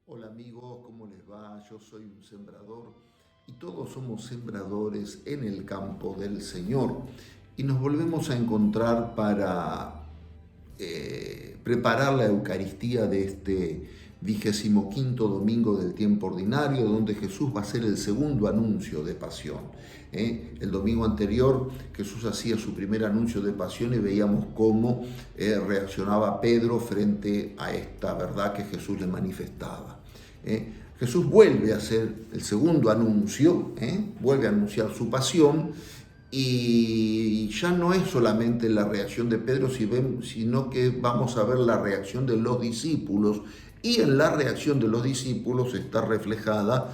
Hola amigos, ¿cómo les va? Yo soy un sembrador y todos somos sembradores en el campo del Señor. Y nos volvemos a encontrar para preparar la Eucaristía de este 25º domingo del tiempo ordinario, donde Jesús va a hacer el segundo anuncio de pasión. El domingo anterior Jesús hacía su primer anuncio de pasión y veíamos cómo reaccionaba Pedro frente a esta verdad que Jesús le manifestaba. Jesús vuelve a hacer el segundo anuncio, vuelve a anunciar su pasión, y ya no es solamente la reacción de Pedro, sino que vamos a ver la reacción de los discípulos. Y en la reacción de los discípulos está reflejada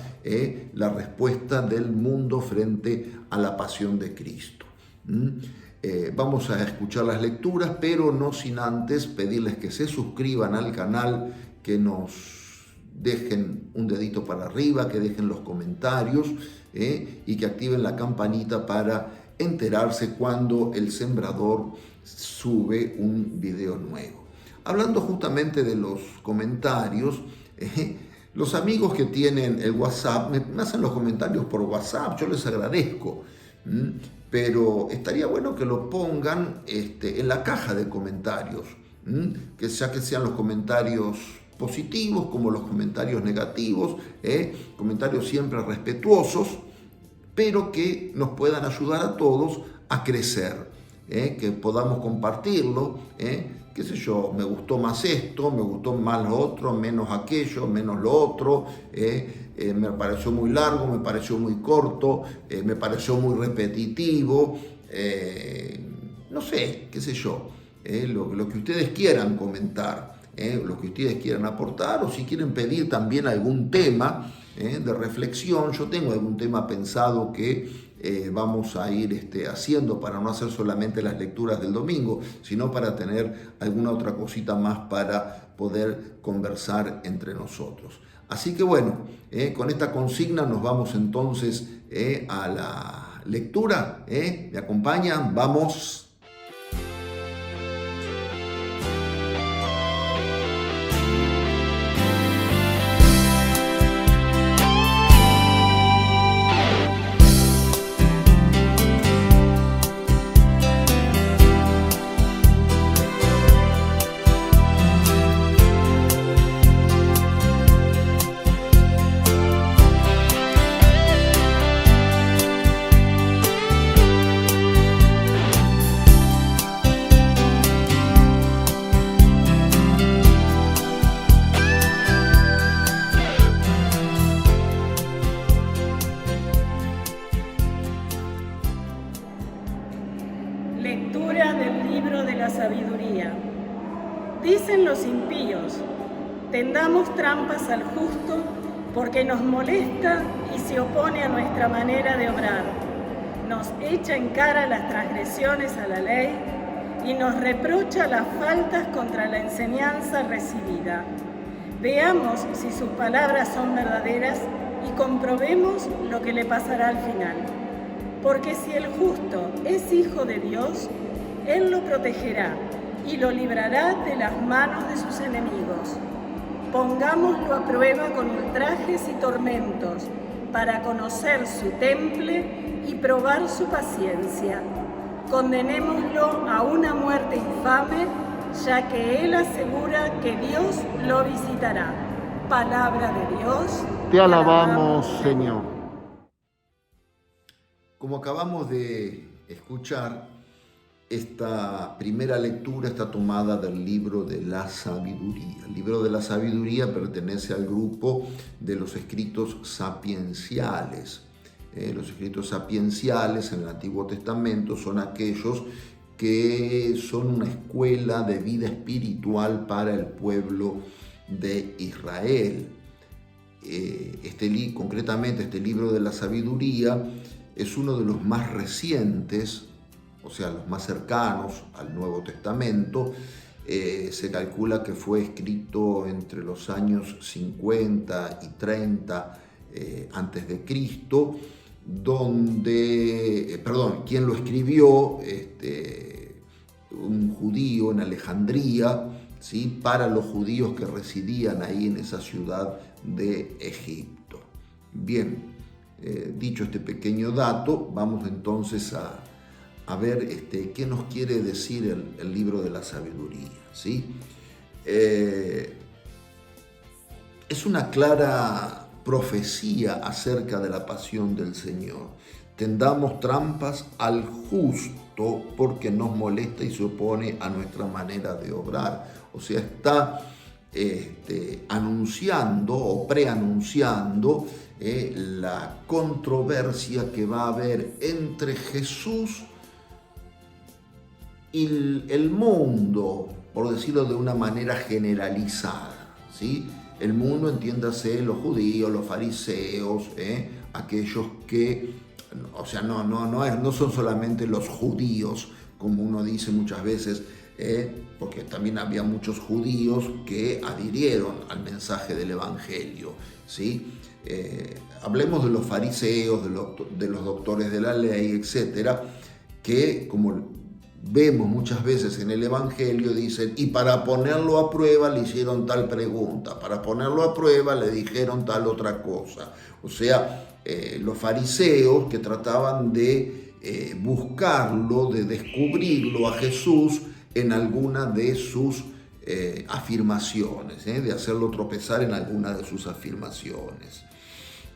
la respuesta del mundo frente a la pasión de Cristo. Vamos a escuchar las lecturas, pero no sin antes pedirles que se suscriban al canal, que nos dejen un dedito para arriba, que dejen los comentarios y que activen la campanita para enterarse cuando el sembrador sube un video nuevo. Hablando justamente de los comentarios, los amigos que tienen el WhatsApp me hacen los comentarios por WhatsApp, yo les agradezco, pero estaría bueno que lo pongan en la caja de comentarios, que sean los comentarios positivos como los comentarios negativos, comentarios siempre respetuosos, pero que nos puedan ayudar a todos a crecer, que podamos compartirlo, qué sé yo, me gustó más esto, me gustó más lo otro, menos aquello, menos lo otro, me pareció muy largo, me pareció muy corto, me pareció muy repetitivo, no sé, qué sé yo, lo que ustedes quieran comentar. Lo que ustedes quieran aportar, o si quieren pedir también algún tema de reflexión. Yo tengo algún tema pensado que vamos a ir haciendo para no hacer solamente las lecturas del domingo, sino para tener alguna otra cosita más para poder conversar entre nosotros. Así que bueno, con esta consigna nos vamos entonces a la lectura. ¿Me acompañan? Vamos. Lectura del libro de la sabiduría. Dicen los impíos, tendamos trampas al justo porque nos molesta y se opone a nuestra manera de obrar. Nos echa en cara las transgresiones a la ley y nos reprocha las faltas contra la enseñanza recibida. Veamos si sus palabras son verdaderas y comprobemos lo que le pasará al final. Porque si el justo es hijo de Dios, Él lo protegerá y lo librará de las manos de sus enemigos. Pongámoslo a prueba con ultrajes y tormentos, para conocer su temple y probar su paciencia. Condenémoslo a una muerte infame, ya que Él asegura que Dios lo visitará. Palabra de Dios. Te alabamos, Señor. Como acabamos de escuchar, esta primera lectura está tomada del libro de la sabiduría. El libro de la sabiduría pertenece al grupo de los escritos sapienciales. Los escritos sapienciales en el Antiguo Testamento son aquellos que son una escuela de vida espiritual para el pueblo de Israel. Concretamente, este libro de la sabiduría es uno de los más recientes, o sea, los más cercanos al Nuevo Testamento. Se calcula que fue escrito entre los años 50 y 30 antes de Cristo, quien lo escribió, un judío en Alejandría, ¿sí? Para los judíos que residían ahí en esa ciudad de Egipto. Bien, dicho este pequeño dato, vamos entonces a ver qué nos quiere decir el libro de la sabiduría, ¿sí? Es una clara profecía acerca de la pasión del Señor. Tendamos trampas al justo porque nos molesta y se opone a nuestra manera de obrar. O sea, está anunciando o preanunciando la controversia que va a haber entre Jesús y el mundo, por decirlo de una manera generalizada, ¿sí? El mundo, entiéndase, los judíos, los fariseos, aquellos que, o sea, no son solamente los judíos, como uno dice muchas veces, porque también había muchos judíos que adhirieron al mensaje del Evangelio, ¿sí? Hablemos de los fariseos, de los doctores de la ley, etcétera, que como vemos muchas veces en el Evangelio, dicen, y para ponerlo a prueba le hicieron tal pregunta, para ponerlo a prueba le dijeron tal otra cosa. O sea, los fariseos que trataban de buscarlo, de descubrirlo a Jesús en alguna de sus afirmaciones, de hacerlo tropezar en alguna de sus afirmaciones.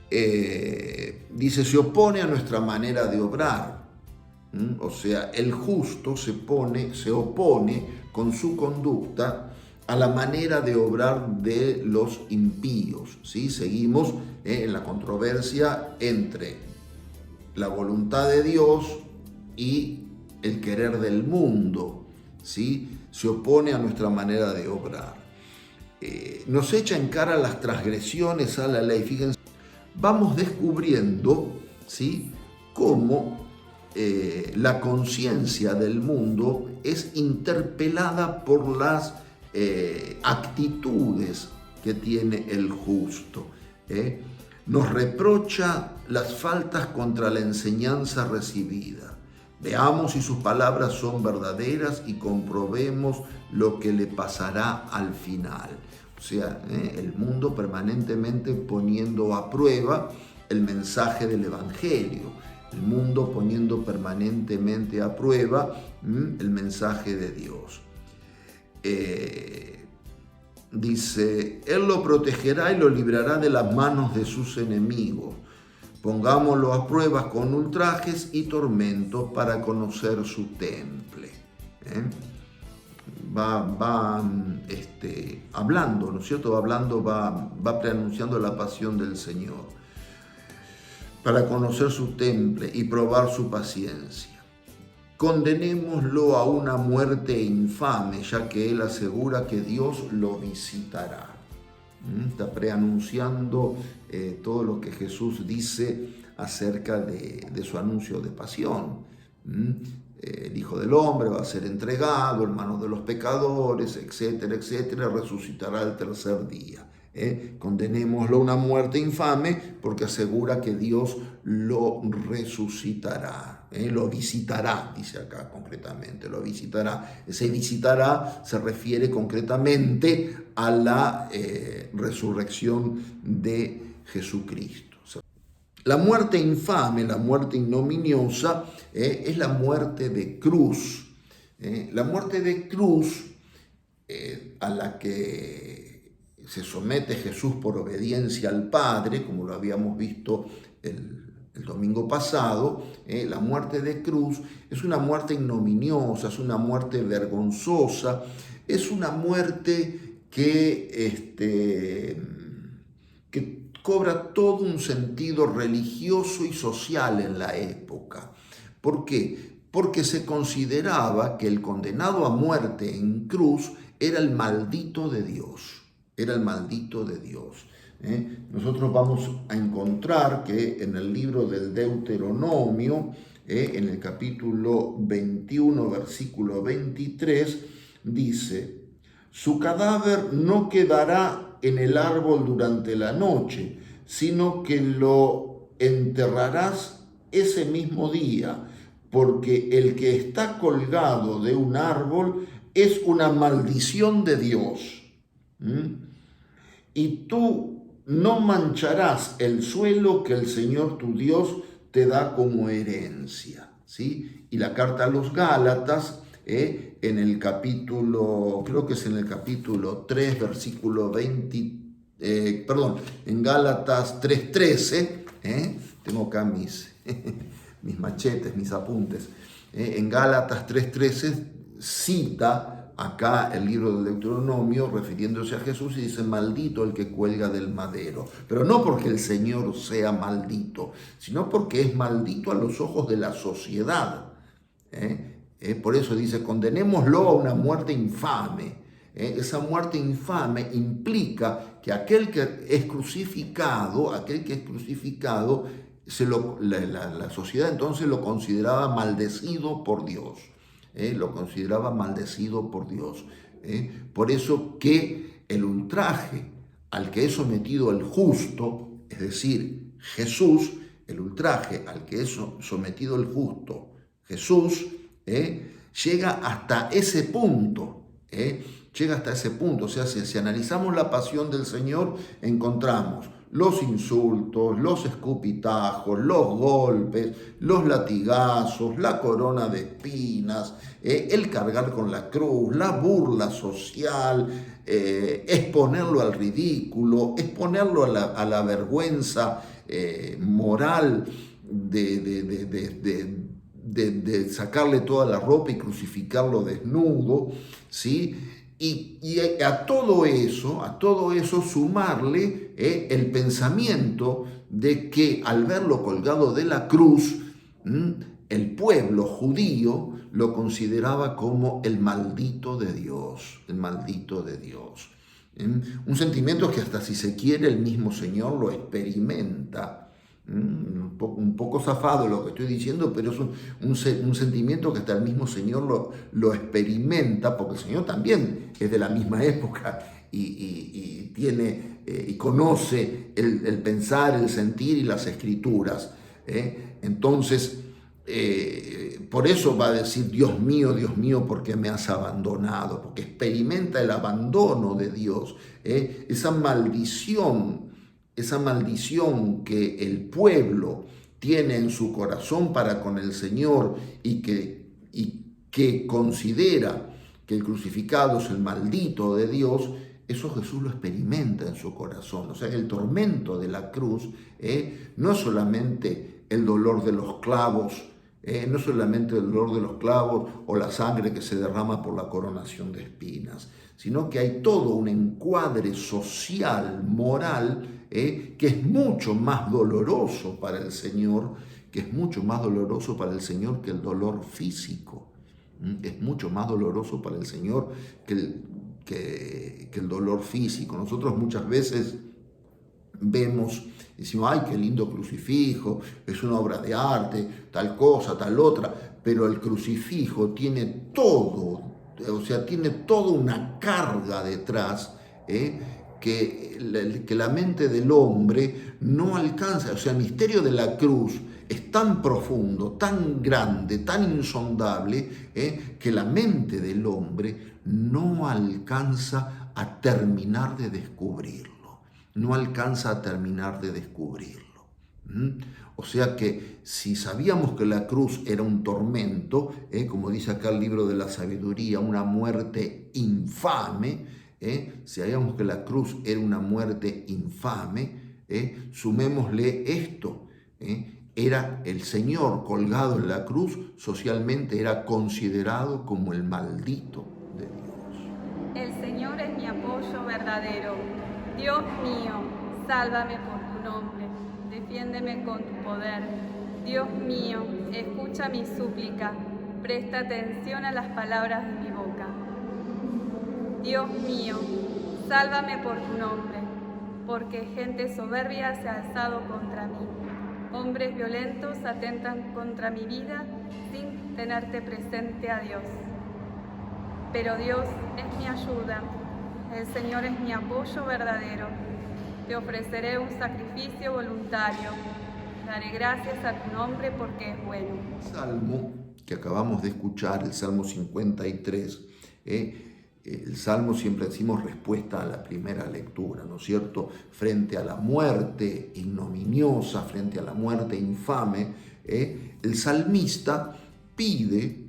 Dice, se opone a nuestra manera de obrar. O sea, el justo se opone con su conducta a la manera de obrar de los impíos, ¿sí? Seguimos en la controversia entre la voluntad de Dios y el querer del mundo, ¿sí? Se opone a nuestra manera de obrar. Nos echa en cara las transgresiones a la ley. Fíjense, vamos descubriendo, ¿sí?, cómo la conciencia del mundo es interpelada por las actitudes que tiene el justo. Nos reprocha las faltas contra la enseñanza recibida. Veamos si sus palabras son verdaderas y comprobemos lo que le pasará al final. O sea, el mundo permanentemente poniendo a prueba el mensaje del Evangelio. El mundo poniendo permanentemente a prueba el mensaje de Dios. Dice, Él lo protegerá y lo librará de las manos de sus enemigos. Pongámoslo a pruebas con ultrajes y tormentos para conocer su temple. Va hablando, ¿no es cierto? Va preanunciando la pasión del Señor, para conocer su temple y probar su paciencia. Condenémoslo a una muerte infame, ya que él asegura que Dios lo visitará. Está preanunciando todo lo que Jesús dice acerca de su anuncio de pasión. El Hijo del Hombre va a ser entregado en manos de los pecadores, etcétera, etcétera, resucitará el tercer día. Condenémoslo a una muerte infame porque asegura que Dios lo resucitará, lo visitará, dice acá concretamente, lo visitará. Ese visitará se refiere concretamente a la resurrección de Jesucristo. O sea, la muerte infame, la muerte ignominiosa, es la muerte de cruz. La muerte de cruz a la que se somete Jesús por obediencia al Padre, como lo habíamos visto el domingo pasado. La muerte de cruz es una muerte ignominiosa, es una muerte vergonzosa, es una muerte que cobra todo un sentido religioso y social en la época. ¿Por qué? Porque se consideraba que el condenado a muerte en cruz era el maldito de Dios. Era el maldito de Dios. Nosotros vamos a encontrar que en el libro del Deuteronomio, en el capítulo 21, versículo 23, dice, su cadáver no quedará en el árbol durante la noche, sino que lo enterrarás ese mismo día, porque el que está colgado de un árbol es una maldición de Dios. Y tú no mancharás el suelo que el Señor tu Dios te da como herencia. ¿Sí? Y la carta a los Gálatas, en el capítulo, creo que es en el capítulo 3, versículo 20, en Gálatas 3:13, tengo acá mis machetes, mis apuntes, en Gálatas 3:13 cita acá el libro del Deuteronomio refiriéndose a Jesús y dice: maldito el que cuelga del madero, pero no porque el Señor sea maldito, sino porque es maldito a los ojos de la sociedad. Por eso dice: condenémoslo a una muerte infame. Esa muerte infame implica que aquel que es crucificado, la sociedad entonces lo consideraba maldecido por Dios. Lo consideraba maldecido por Dios. Por eso que el ultraje al que es sometido el justo, es decir, Jesús, el ultraje al que es sometido el justo, Jesús, llega hasta ese punto. Llega hasta ese punto. O sea, si analizamos la pasión del Señor, encontramos los insultos, los escupitajos, los golpes, los latigazos, la corona de espinas, el cargar con la cruz, la burla social, exponerlo al ridículo, exponerlo a la vergüenza moral de sacarle toda la ropa y crucificarlo desnudo, ¿sí? Y a todo eso sumarle el pensamiento de que al verlo colgado de la cruz, el pueblo judío lo consideraba como el maldito de Dios, Un sentimiento que hasta, si se quiere, el mismo Señor lo experimenta. Un poco zafado lo que estoy diciendo, pero es un sentimiento que hasta el mismo Señor lo experimenta, porque el Señor también es de la misma época y tiene y conoce el pensar, el sentir y las escrituras. Entonces, por eso va a decir: Dios mío, ¿por qué me has abandonado? Porque experimenta el abandono de Dios, esa maldición que el pueblo tiene en su corazón para con el Señor y que considera que el crucificado es el maldito de Dios. Eso Jesús lo experimenta en su corazón. O sea, el tormento de la cruz no es solamente el dolor de los clavos, no es solamente el dolor de los clavos o la sangre que se derrama por la coronación de espinas, sino que hay todo un encuadre social, moral, que es mucho más doloroso para el Señor, que el dolor físico. Es mucho más doloroso para el Señor que el dolor físico. Nosotros muchas veces vemos, decimos: ay, qué lindo crucifijo, es una obra de arte, tal cosa, tal otra, pero el crucifijo tiene todo, o sea, tiene toda una carga detrás, que la mente del hombre no alcanza. O sea, el misterio de la cruz es tan profundo, tan grande, tan insondable, que la mente del hombre no alcanza a terminar de descubrirlo. O sea que si sabíamos que la cruz era un tormento, como dice acá el libro de la sabiduría, una muerte infame, si sabíamos que la cruz era una muerte infame, sumémosle esto, era el Señor colgado en la cruz, socialmente era considerado como el maldito de Dios. El Señor es mi apoyo verdadero. Dios mío, sálvame por tu nombre, defiéndeme con tu poder. Dios mío, escucha mi súplica, presta atención a las palabras de mi boca. Dios mío, sálvame por tu nombre, porque gente soberbia se ha alzado contra mí. Hombres violentos atentan contra mi vida sin tenerte presente a Dios. Pero Dios es mi ayuda, el Señor es mi apoyo verdadero. Te ofreceré un sacrificio voluntario. Daré gracias a tu nombre porque es bueno. El salmo que acabamos de escuchar, el Salmo 53, El Salmo siempre decimos respuesta a la primera lectura, ¿no es cierto? Frente a la muerte ignominiosa, frente a la muerte infame, el salmista pide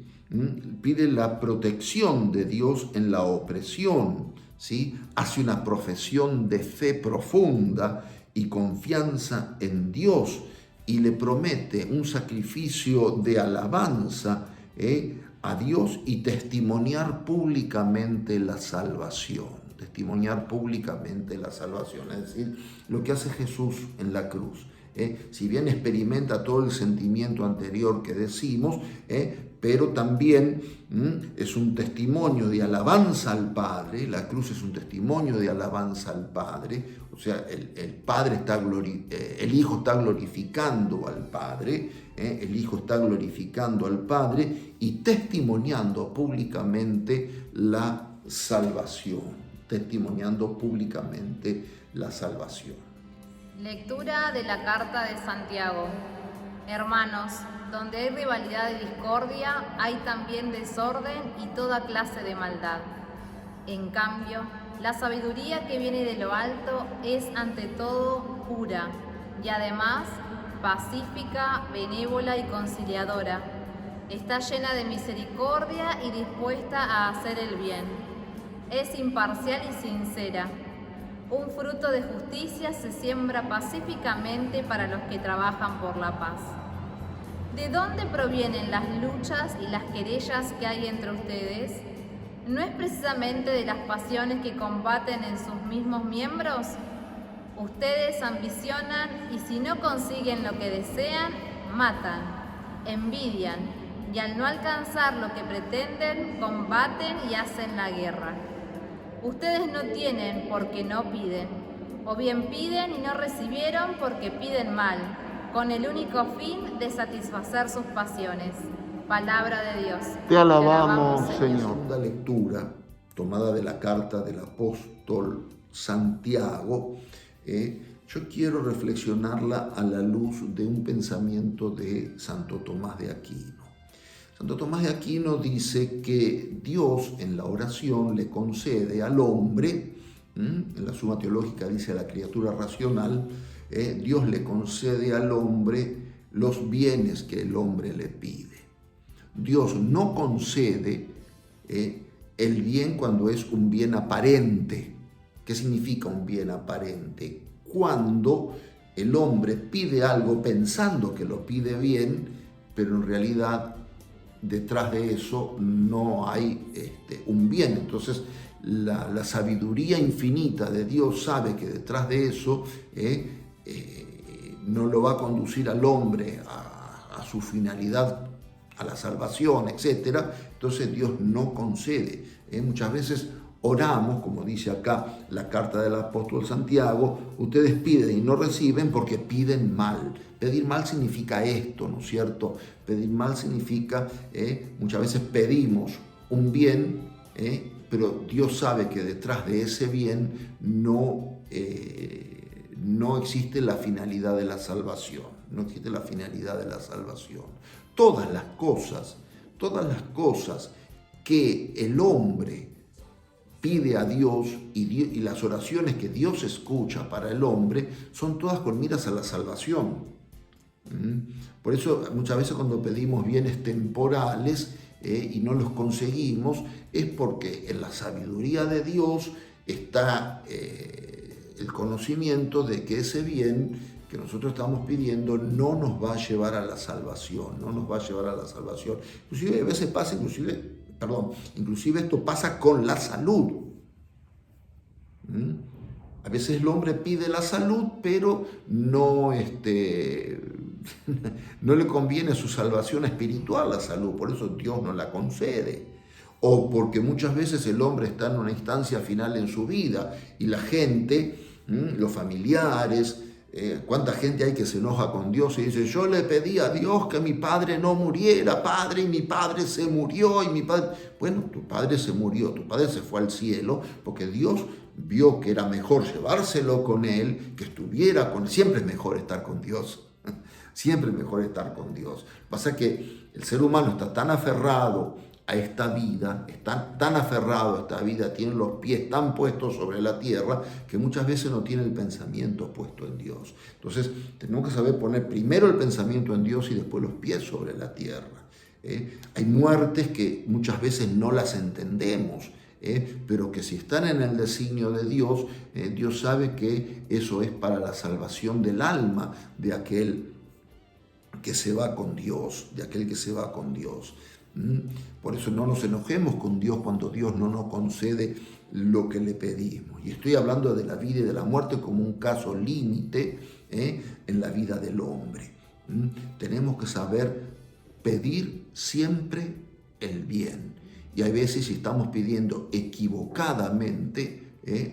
la protección de Dios en la opresión, ¿sí? Hace una profesión de fe profunda y confianza en Dios y le promete un sacrificio de alabanza a Dios y testimoniar públicamente la salvación. Testimoniar públicamente la salvación, es decir, lo que hace Jesús en la cruz. Si bien experimenta todo el sentimiento anterior que decimos, pero también es un testimonio de alabanza al Padre. La cruz es un testimonio de alabanza al Padre, o sea, el Hijo está glorificando al Padre, el Hijo está glorificando al Padre y testimoniando públicamente la salvación, testimoniando públicamente la salvación. Lectura de la Carta de Santiago. Hermanos, donde hay rivalidad y discordia, hay también desorden y toda clase de maldad. En cambio, la sabiduría que viene de lo alto es ante todo pura y además pacífica, benévola y conciliadora. Está llena de misericordia y dispuesta a hacer el bien. Es imparcial y sincera. Un fruto de justicia se siembra pacíficamente para los que trabajan por la paz. ¿De dónde provienen las luchas y las querellas que hay entre ustedes? ¿No es precisamente de las pasiones que combaten en sus mismos miembros? Ustedes ambicionan y si no consiguen lo que desean, matan, envidian y al no alcanzar lo que pretenden, combaten y hacen la guerra. Ustedes no tienen porque no piden, o bien piden y no recibieron porque piden mal, con el único fin de satisfacer sus pasiones. Palabra de Dios. Te alabamos, Señor. Segunda lectura, tomada de la carta del apóstol Santiago, yo quiero reflexionarla a la luz de un pensamiento de Santo Tomás de Aquino. Santo Tomás de Aquino dice que Dios en la oración le concede al hombre, en la Suma Teológica dice a la criatura racional, Dios le concede al hombre los bienes que el hombre le pide. Dios no concede el bien cuando es un bien aparente. ¿Qué significa un bien aparente? Cuando el hombre pide algo pensando que lo pide bien, pero en realidad detrás de eso no hay un bien. Entonces la sabiduría infinita de Dios sabe que detrás de eso no lo va a conducir al hombre a su finalidad, a la salvación, etc. Entonces Dios no concede. Muchas veces oramos, como dice acá la carta del apóstol Santiago, ustedes piden y no reciben porque piden mal. Pedir mal significa esto, ¿no es cierto? Pedir mal significa, muchas veces pedimos un bien, pero Dios sabe que detrás de ese bien no existe la finalidad de la salvación. No existe la finalidad de la salvación. Todas las cosas que el hombre pide a Dios y las oraciones que Dios escucha para el hombre son todas con miras a la salvación. Por eso muchas veces cuando pedimos bienes temporales y no los conseguimos, es porque en la sabiduría de Dios está el conocimiento de que ese bien que nosotros estamos pidiendo no nos va a llevar a la salvación, no nos va a llevar a la salvación. Inclusive a veces pasa, inclusive esto pasa con la salud. A veces el hombre pide la salud, pero no le conviene su salvación espiritual la salud, por eso Dios no la concede. O porque muchas veces el hombre está en una instancia final en su vida y la gente, los familiares, cuánta gente hay que se enoja con Dios y dice, yo le pedí a Dios que mi padre no muriera, padre, y mi padre se murió, y mi padre... Bueno, tu padre se murió, tu padre se fue al cielo, porque Dios vio que era mejor llevárselo con él, que estuviera con él. Siempre es mejor estar con Dios, siempre es mejor estar con Dios. Pasa que el ser humano está tan aferrado a esta vida, está tan aferrado a esta vida, tiene los pies tan puestos sobre la tierra, que muchas veces no tiene el pensamiento puesto en Dios. Entonces tenemos que saber poner primero el pensamiento en Dios y después los pies sobre la tierra. Hay muertes que muchas veces no las entendemos, pero que si están en el designio de Dios, Dios sabe que eso es para la salvación del alma de aquel que se va con Dios, Por eso no nos enojemos con Dios cuando Dios no nos concede lo que le pedimos. Y estoy hablando de la vida y de la muerte como un caso límite en la vida del hombre. Tenemos que saber pedir siempre el bien. Y hay veces, si estamos pidiendo equivocadamente,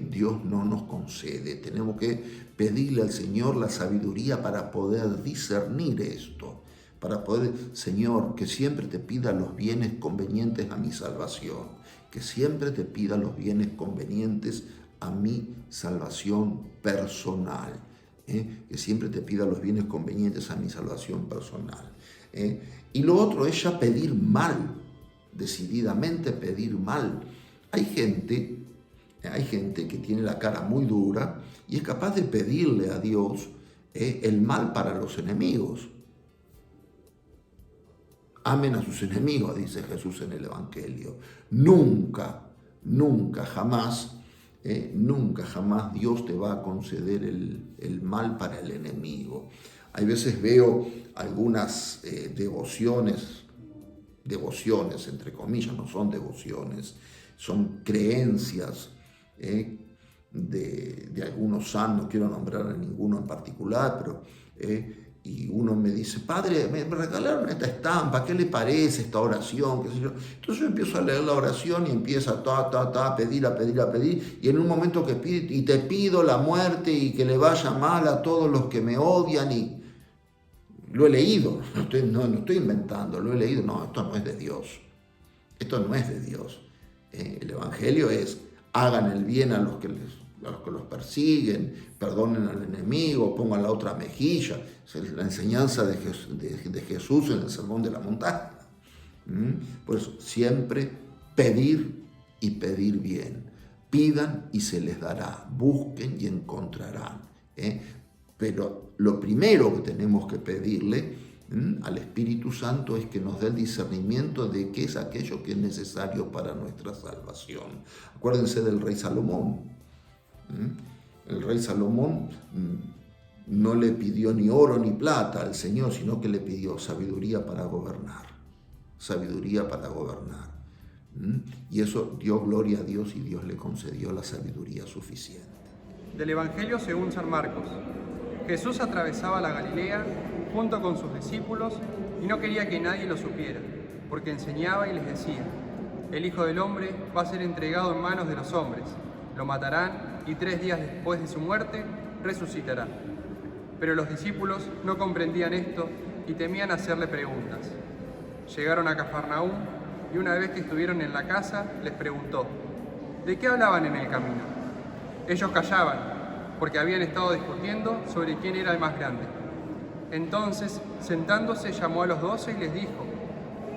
Dios no nos concede. Tenemos que pedirle al Señor la sabiduría para poder discernir esto. Para poder, Señor, que siempre te pida los bienes convenientes a mi salvación, que siempre te pida los bienes convenientes a mi salvación personal, que siempre te pida los bienes convenientes a mi salvación personal. Y lo otro es ya pedir mal, decididamente pedir mal. Hay gente que tiene la cara muy dura y es capaz de pedirle a Dios el mal para los enemigos. Amen a sus enemigos, dice Jesús en el Evangelio. Nunca jamás Dios te va a conceder el mal para el enemigo. Hay veces veo algunas devociones entre comillas, no son devociones, son creencias de algunos santos, no quiero nombrar a ninguno en particular, pero y uno me dice, padre, me regalaron esta estampa, ¿qué le parece esta oración? ¿Qué sé yo? Entonces yo empiezo a leer la oración y empieza a pedir, y en un momento que pide, y te pido la muerte y que le vaya mal a todos los que me odian, y lo he leído, no estoy inventando, lo he leído. No, esto no es de Dios. El Evangelio es, hagan el bien a los que los persiguen, perdonen al enemigo, pongan la otra mejilla. Es la enseñanza de Jesús en el Sermón de la Montaña. Por eso, siempre pedir y pedir bien. Pidan y se les dará, busquen y encontrarán. Pero lo primero que tenemos que pedirle al Espíritu Santo es que nos dé el discernimiento de qué es aquello que es necesario para nuestra salvación. Acuérdense del rey Salomón. El rey Salomón no le pidió ni oro ni plata al Señor, sino que le pidió sabiduría para gobernar. Y eso dio gloria a Dios, y Dios le concedió la sabiduría suficiente. Del Evangelio según San Marcos. Jesús atravesaba la Galilea junto con sus discípulos y no quería que nadie lo supiera, porque enseñaba y les decía: el Hijo del Hombre va a ser entregado en manos de los hombres, lo matarán y 3 días después de su muerte resucitará. Pero los discípulos no comprendían esto y temían hacerle preguntas. Llegaron a Cafarnaúm y una vez que estuvieron en la casa les preguntó: ¿de qué hablaban en el camino? Ellos callaban, porque habían estado discutiendo sobre quién era el más grande. Entonces, sentándose, llamó a los 12 y les dijo: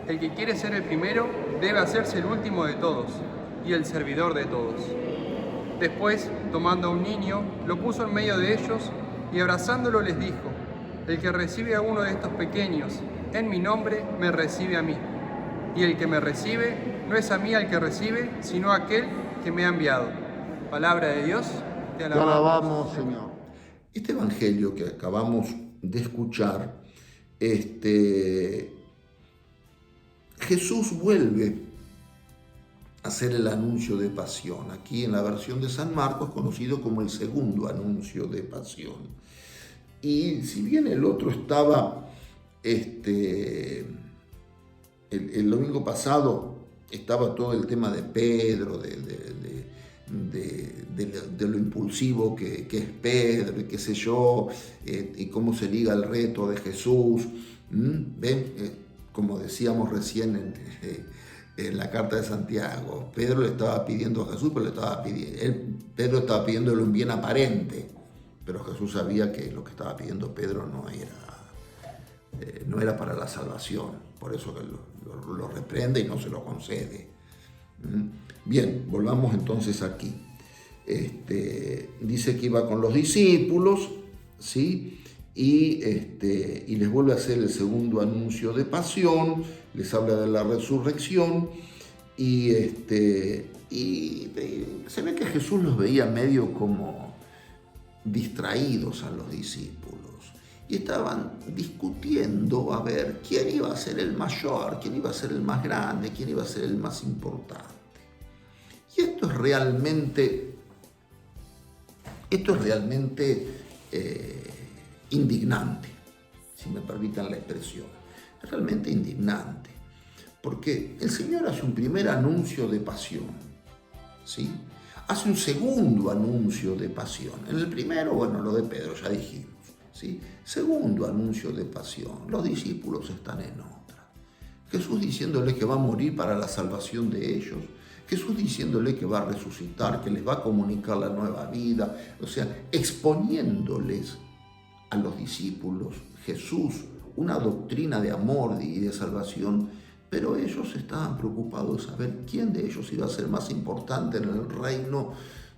el que quiere ser el primero debe hacerse el último de todos y el servidor de todos. Después, tomando a un niño, lo puso en medio de ellos y abrazándolo les dijo: el que recibe a uno de estos pequeños en mi nombre, me recibe a mí. Y el que me recibe, no es a mí al que recibe, sino a aquel que me ha enviado. Palabra de Dios. Te alabamos, Señor. Este evangelio que acabamos de escuchar, Jesús vuelve a hacer el anuncio de pasión. Aquí en la versión de San Marcos, conocido como el segundo anuncio de pasión. Y si bien el otro estaba, el domingo pasado estaba todo el tema de Pedro, de lo impulsivo que es Pedro, y qué sé yo, y cómo se liga el reto de Jesús. ¿Ven? Como decíamos recién en la carta de Santiago, Pedro le estaba pidiendo a Jesús, pero Pedro estaba pidiéndole un bien aparente, pero Jesús sabía que lo que estaba pidiendo Pedro no era no era para la salvación, por eso que lo reprende y no se lo concede. Bien, volvamos entonces aquí. Dice que iba con los discípulos, ¿sí? Y les vuelve a hacer el segundo anuncio de pasión, les habla de la resurrección y se ve que Jesús los veía medio como distraídos a los discípulos y estaban discutiendo a ver quién iba a ser el mayor, quién iba a ser el más grande, quién iba a ser el más importante. Y esto es realmente indignante, si me permiten la expresión. Es realmente indignante, porque el Señor hace un primer anuncio de pasión, ¿sí? Hace un segundo anuncio de pasión. En el primero, bueno, lo de Pedro, ya dijimos, ¿sí? Segundo anuncio de pasión. Los discípulos están en otra. Jesús diciéndole que va a morir para la salvación de ellos. Jesús diciéndole que va a resucitar, que les va a comunicar la nueva vida. O sea, exponiéndoles a los discípulos Jesús una doctrina de amor y de salvación, pero ellos estaban preocupados de saber quién de ellos iba a ser más importante en el reino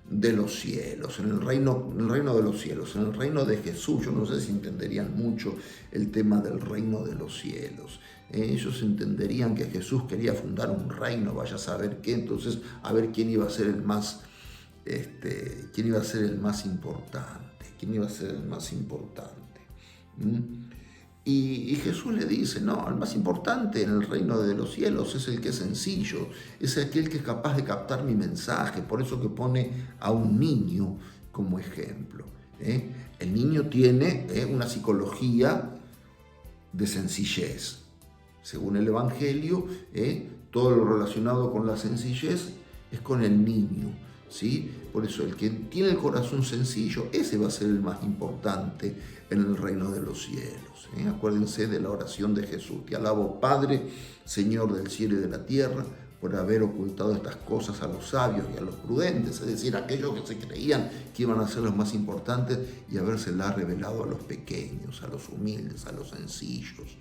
de los cielos, en el reino de los cielos, en el reino de Jesús. Yo no sé si entenderían mucho el tema del reino de los cielos. Ellos entenderían que Jesús quería fundar un reino, vaya a saber qué, entonces a ver quién iba a ser el más, quién iba a ser el más importante, quién iba a ser el más importante. Y Jesús le dice, no, el más importante en el reino de los cielos es el que es sencillo, es aquel que es capaz de captar mi mensaje, por eso que pone a un niño como ejemplo. El niño tiene una psicología de sencillez. Según el Evangelio, todo lo relacionado con la sencillez es con el niño, ¿sí? Por eso el que tiene el corazón sencillo, ese va a ser el más importante en el reino de los cielos. Acuérdense de la oración de Jesús. Te alabo, Padre, Señor del cielo y de la tierra, por haber ocultado estas cosas a los sabios y a los prudentes, es decir, aquellos que se creían que iban a ser los más importantes, y habérselas revelado a los pequeños, a los humildes, a los sencillos.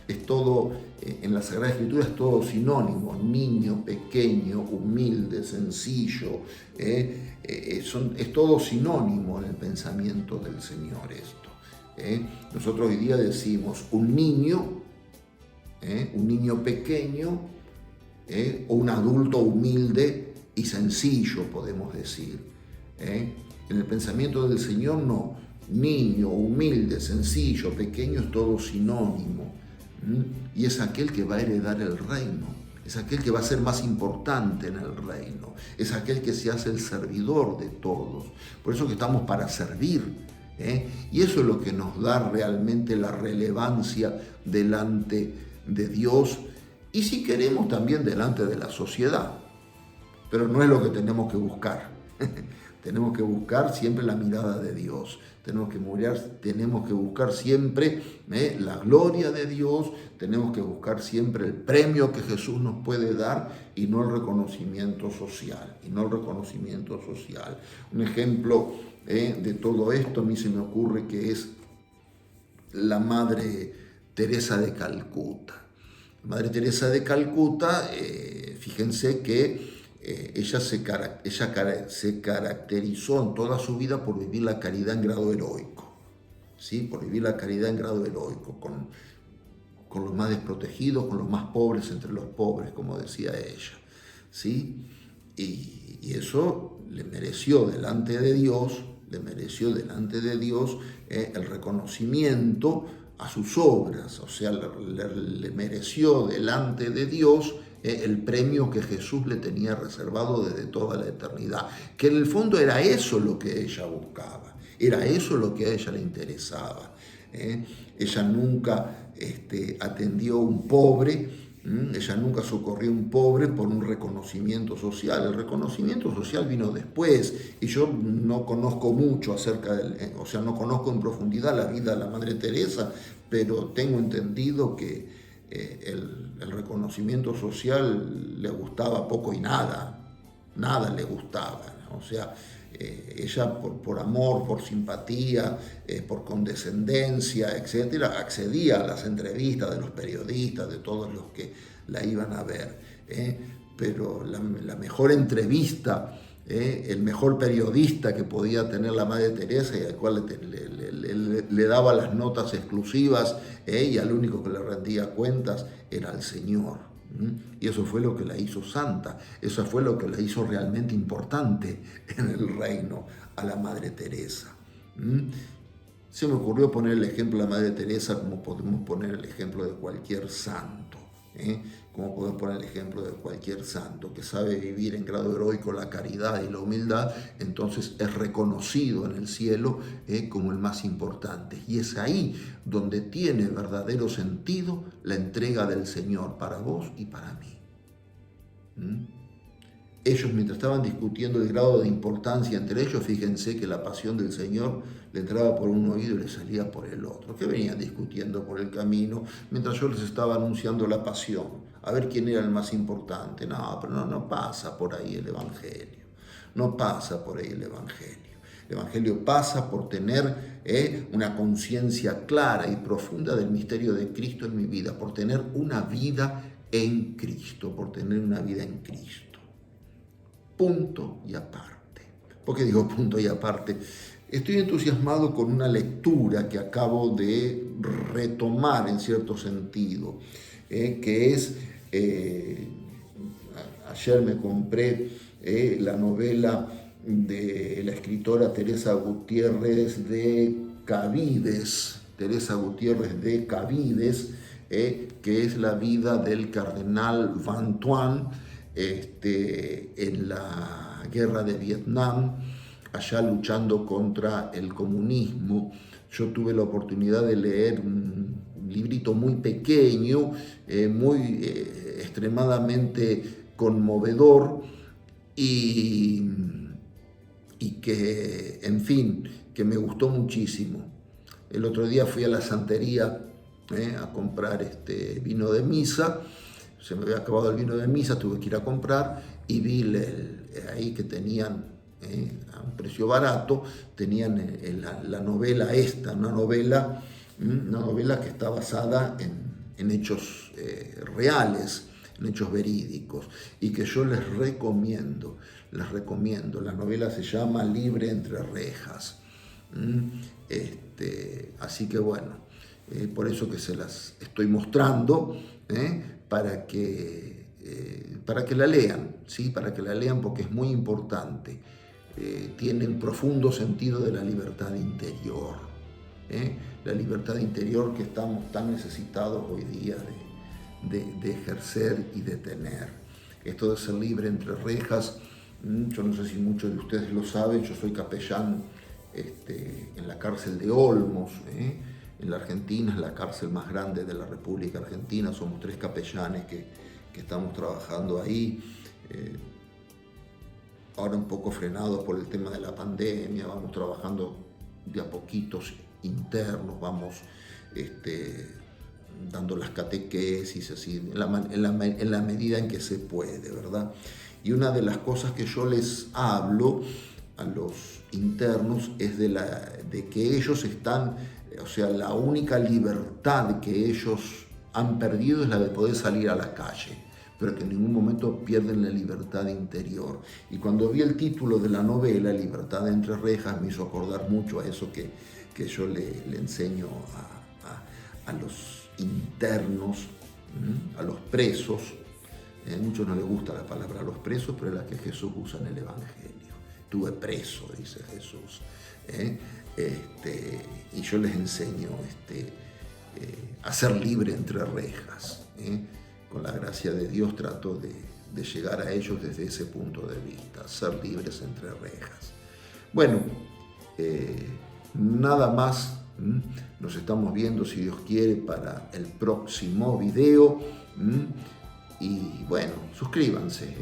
Es todo, en la Sagrada Escritura es todo sinónimo: niño, pequeño, humilde, sencillo. Es todo sinónimo en el pensamiento del Señor esto. Nosotros hoy día decimos un niño pequeño, o un adulto humilde y sencillo, podemos decir. En el pensamiento del Señor no, niño, humilde, sencillo, pequeño es todo sinónimo. Y es aquel que va a heredar el reino, es aquel que va a ser más importante en el reino, es aquel que se hace el servidor de todos. Por eso que estamos para servir. Y eso es lo que nos da realmente la relevancia delante de Dios y, si queremos, también delante de la sociedad. Pero no es lo que tenemos que buscar. Tenemos que buscar siempre la mirada de Dios. Tenemos que buscar siempre la gloria de Dios. Tenemos que buscar siempre el premio que Jesús nos puede dar y no el reconocimiento social. Un ejemplo de todo esto a mí se me ocurre que es la Madre Teresa de Calcuta. Madre Teresa de Calcuta, fíjense que ella se caracterizó en toda su vida por vivir la caridad en grado heroico, ¿sí? Por vivir la caridad en grado heroico, con los más desprotegidos, con los más pobres entre los pobres, como decía ella, ¿sí? Y eso le mereció delante de Dios, el reconocimiento a sus obras, o sea, le mereció delante de Dios el premio que Jesús le tenía reservado desde toda la eternidad, que en el fondo era eso lo que ella buscaba, era eso lo que a ella le interesaba. Ella nunca atendió a un pobre, ella nunca socorrió a un pobre por un reconocimiento social. El reconocimiento social vino después, y yo no conozco mucho no conozco en profundidad la vida de la Madre Teresa, pero tengo entendido que el reconocimiento social le gustaba poco y nada le gustaba, ¿no? O sea, ella por amor, por simpatía, por condescendencia, etcétera, accedía a las entrevistas de los periodistas, de todos los que la iban a ver. Pero la mejor entrevista, el mejor periodista que podía tener la Madre Teresa y al cual le daba las notas exclusivas y al único que le rendía cuentas era el Señor. Y eso fue lo que la hizo santa, eso fue lo que la hizo realmente importante en el reino a la Madre Teresa. Se me ocurrió poner el ejemplo de la Madre Teresa como podemos poner el ejemplo de cualquier santo. Como podemos poner el ejemplo de cualquier santo que sabe vivir en grado heroico la caridad y la humildad, entonces es reconocido en el cielo como el más importante. Y es ahí donde tiene verdadero sentido la entrega del Señor para vos y para mí. Ellos, mientras estaban discutiendo el grado de importancia entre ellos, fíjense que la pasión del Señor le entraba por un oído y le salía por el otro, que venían discutiendo por el camino mientras yo les estaba anunciando la pasión, a ver quién era el más importante. No, pero no pasa por ahí el Evangelio, no pasa por ahí el Evangelio. El Evangelio pasa por tener una conciencia clara y profunda del misterio de Cristo en mi vida, por tener una vida en Cristo, por tener una vida en Cristo. Punto y aparte. ¿Por qué digo punto y aparte? Estoy entusiasmado con una lectura que acabo de retomar en cierto sentido, que es, ayer me compré la novela de la escritora Teresa Gutiérrez de Cabides, que es la vida del cardenal Van Thuan, en la guerra de Vietnam, allá luchando contra el comunismo. Yo tuve la oportunidad de leer un librito muy pequeño, muy extremadamente conmovedor y que, en fin, que me gustó muchísimo. El otro día fui a la santería a comprar vino de misa. Se me había acabado el vino de misa, tuve que ir a comprar y vi ahí que tenían a un precio barato, tenían la novela esta, una novela que está basada en hechos reales, en hechos verídicos, y que yo les recomiendo. La novela se llama Libre entre rejas. Así que bueno, por eso que se las estoy mostrando, para que la lean, ¿sí? Para que la lean, porque es muy importante. Tiene el profundo sentido de la libertad interior, la libertad interior que estamos tan necesitados hoy día de ejercer y de tener. Esto de ser libre entre rejas, yo no sé si muchos de ustedes lo saben, yo soy capellán en la cárcel de Olmos, en la Argentina, es la cárcel más grande de la República Argentina. Somos 3 capellanes que estamos trabajando ahí. Ahora un poco frenados por el tema de la pandemia, vamos trabajando de a poquitos internos, vamos dando las catequesis, así, en la medida en que se puede, ¿verdad? Y una de las cosas que yo les hablo a los internos es de que ellos están, o sea, la única libertad que ellos han perdido es la de poder salir a la calle, pero que en ningún momento pierden la libertad interior. Y cuando vi el título de la novela, Libertad entre rejas, me hizo acordar mucho a eso que yo le enseño a los internos, a los presos. A muchos no les gusta la palabra a los presos, pero es la que Jesús usa en el Evangelio. Estuve preso, dice Jesús. Y yo les enseño a ser libre entre rejas. Con la gracia de Dios trato de llegar a ellos desde ese punto de vista, ser libres entre rejas. Bueno, nada más. Nos estamos viendo, si Dios quiere, para el próximo video. Y bueno, suscríbanse.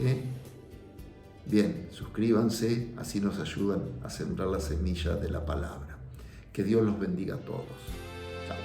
Bien, suscríbanse, así nos ayudan a sembrar la semilla de la palabra. Que Dios los bendiga a todos. Chao.